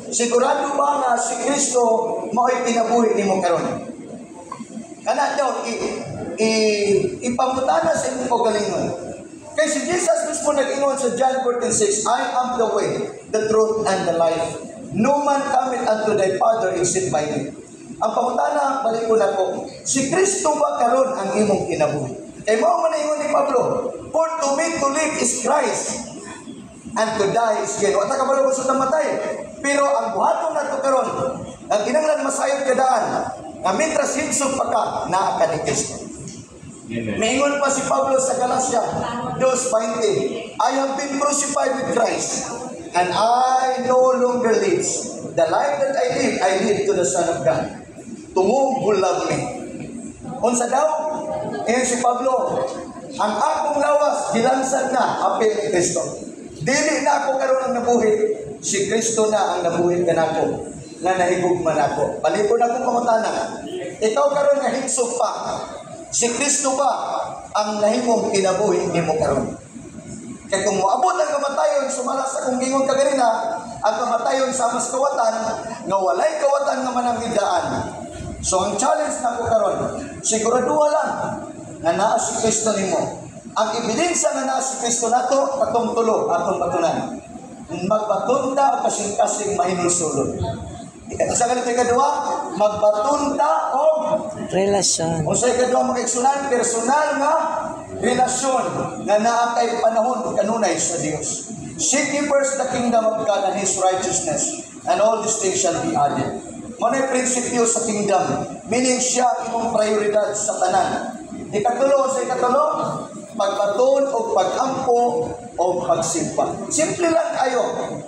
Sigurado ba nga si Kristo mao'y kinabuhi nimo karon? Kana daw ipamutana sa imong kaugalingon. Kay si Jesus mismo nag-ingon sa John 14:6, I am the way, the truth, and the life. No man cometh unto thy Father except by me. Ang pamutana, balik ko na po, si Kristo ba karon ang imong kinabuhi? Kay mao man ingon ni Pablo, for to me to live is Christ, and to die is gain. Wata ka balo ko sa namatay. Pero ang buhaton nato karon, ang kinahanglan masayod kadaan, nga mitras hinsog pa ka, naa ka ni Kristo. Maingon pa si Pablo sa Galatia 2:20, I have been crucified with Christ, and I no longer live. The life that I live to the Son of God, to whom who love me. Unsa daw? Ngayon si Pablo, ang akong lawas, gilansad na, apil ni Kristo. Dili na ako karon ang nabuhi, si Kristo na ang nabuhi kanako, nga nahigugman ako. Balik ko na akong pangutana, ikaw karon nga higsog pa, si Kristo ba ang nahimong kinabuhi nimo karon? Kaya kung moabot ang kamatayon, sumala sa kung gingon kaganina, ang kamatayon sa mas kawatan, nga walay kawatan nga manangidaan. So ang challenge na ko karon, siguraduha lang nga naa si Kristo nimo. Ang ebidensya nga naa si Kristo nato, katong tulo atong batunan. Magbatunta o kasing-kasing mahinulsulod. Sa ganito kadua, magbatunta o relasyon. O sa ikadua makaigsunan, personal nga relasyon nga naa kay panahon kanunay sa Dios. Seek ye first the kingdom of God and His righteousness, and all these things shall be added. Manay prinsipyo sa kingdom, meaning siya imong prioridad sa tanan. Ikatulo sa ikatulo, pagbaton o pagampo o pagsimpa. Simple lang kayo.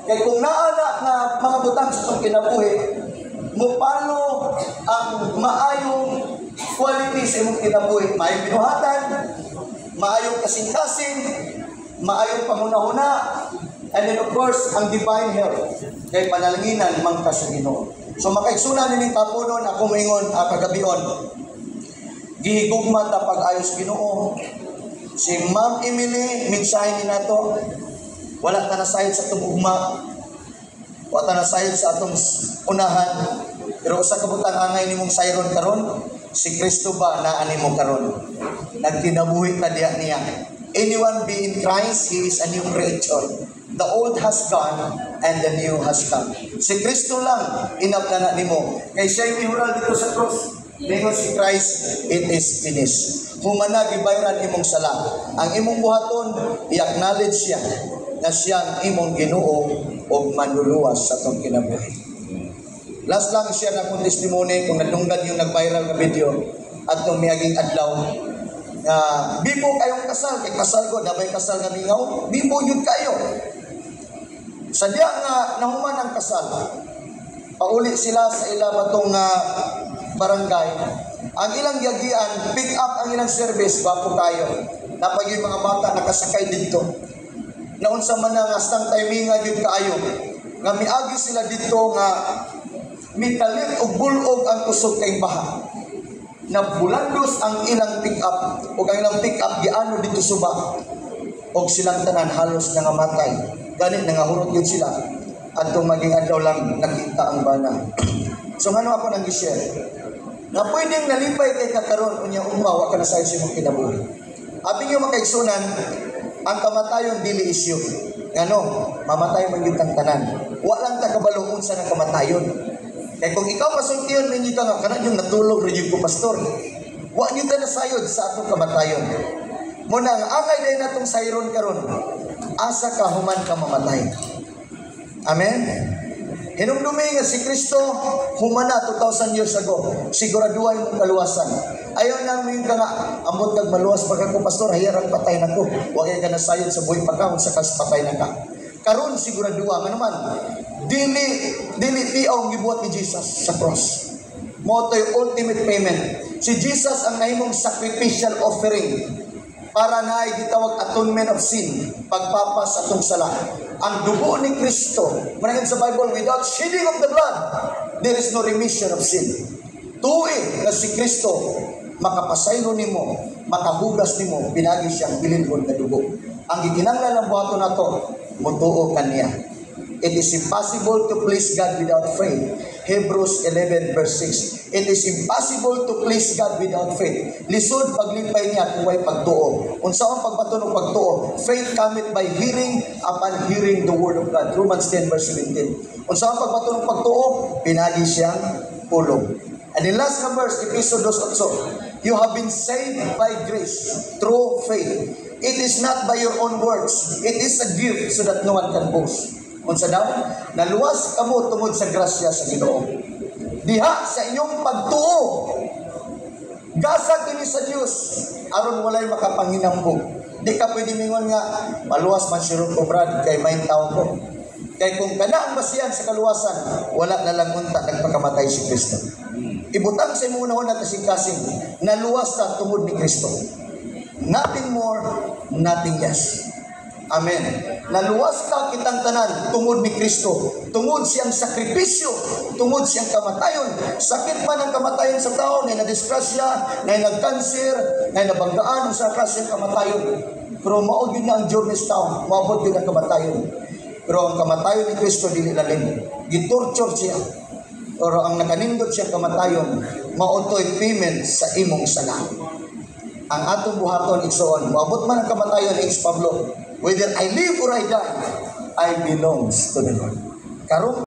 Kaya kung naana nga mga butang sa itong kinabuhi, mupano ang maayong quality sa imong kinabuhi. Maayong binuhatan, maayong kasing-kasing, maayong pangunahuna, and then of course, ang divine health. Kaya panalanginan, mangka sa Ginoo. So makaigsunan nining tapunon, ako maingon, kagabion, gihigugma ta pag-ayos Ginoo. Si Ma'am Emily, mensahe ni nato, wala ta nasayod sa itong ugma, wala ta nasayod sa atong unahan, pero sa kabutang angay ni mong sayron karon, si Kristo ba na animo karon? Nagkinabuhi ka diya niya. Anyone be in Christ, he is a new creature. The old has gone and the new has come. Si Kristo lang inap na nimo. Kay siya yung ihural dito sa cross. Lingon si Christ, it is finished. Humana gibayran imong sala. Ang imong buhaton, i-acknowledge siya na siyang imong Ginoo o manluluwas sa itong kinabuhi. Last lang siya na kung testimony kung nadunggan yung nag-viral na video at nung miyaging adlaw. Bibo kayong kasal, kay kasal ko, dabay kasal nga mingaw, bibo yun kayo. Sadya nga nahuman ang kasal. Pauli sila sa ila batong barangay. Ang ilang yagian, pick up ang ilang service, bapo kayo. Napag yung mga bata nakasakay dito. Naunsa man na nga stang timingan yun kaayo. Nga miagi sila dito nga mitalit o bulog ang kusog kay baha. Nabulandos ang ilang pick up o ang ilang pick up giano dito suba. O silang tanan halos nga matay. Ganit nga hurot yun sila. At itong maging adlaw lang nakita ang bana. So ano ako nang i-share? Na pwedeng nalipay kay kakaroon unya umawa ka na sa imong kinabuhi. Abi niyo makaigsunan, ang kamatayon dili isyu. Ngano, mamatay man gyud ang tanan. Wa lang ta kabalo unsa ng kamatayon. Kay kung ikaw pasultiyon ninyo ka nga kana yung natulog rin ko pastor. Wa niyo ta nasayod sa atong kamatayon. Muna ang angay day natong sayron karon. Asa ka human ka mamatay. Amen. Hinumdumi nga si Kristo humana 2,000 years ago. Siguraduhan yung kaluwasan. Ayaw namin ka nga, ambot kag maluwas pag ako, pastor, hayarang patay na ko. Huwag ka nasayod sa buhay pagkahon sa kas patay na ka. Karon siguraduhan, ano man, dili tiyaw gibuhat ni Jesus sa cross. Mo to yung ultimate payment. Si Jesus ang nahimong sacrificial offering para na gitawag atonement of sin, pagpapas atong sala. Ang dugo ni Kristo, manangin sa Bible, without shedding of the blood, there is no remission of sin. Tuig na si Kristo, makapasaylo nimo, makahugas nimo, pinagi siyang bilinhon na dugo. Ang gikinanglan ng buhato na to, mutuo kaniya. It is impossible to please God without faith. Hebrews 11 verse 6. It is impossible to please God without faith. Lisod paglipay niya kung may pagtuo. Unsa ang pagpatunog pagtuo? Faith cometh by hearing, upon hearing the word of God. Romans 10 verse 17. Unsa ang pagpatunog pagtuo? Pinagi siyang pulong. And in last na verse, Episode 2:8, you have been saved by grace through faith. It is not by your own works. It is a gift so that no one can boast. Unsa daw? Naluwas kamo tungod sa grasya sa Ginoo. Diha sa inyong pagtuo. Gasa kini sa Dios aron walay makapanginambog. Di ka pwede mingon nga maluwas man si Ron Brad kay main tawo ko. Kay kung kana ang basihan sa kaluwasan, wala na lang unta nagpakamatay si Kristo. Ibutang sa imong unahon na kasing-kasing, naluwas ta tungod ni Kristo. Nothing more, nothing less. Amen. Naluwas ka kitang tanan tungod ni Kristo. Tungod siyang sakripisyo, tungod siyang kamatayon. Sakit man ang kamatayon sa tao, na nadisgrasya, na nagkanser, na nabanggaan ang sa klaseng kamatayon. Pero maod yun na ang journey sa tao, maabot yun ang kamatayon. Pero ang kamatayon ni Kristo dili lalim. Gitorture siya. Pero ang nakanindot siyang kamatayon, mautoy payment sa imong sala. Ang atong buhaton igsoon, maabot man ang kamatayon ni Pablo, whether I live or I die, I belongs to the Lord. Karong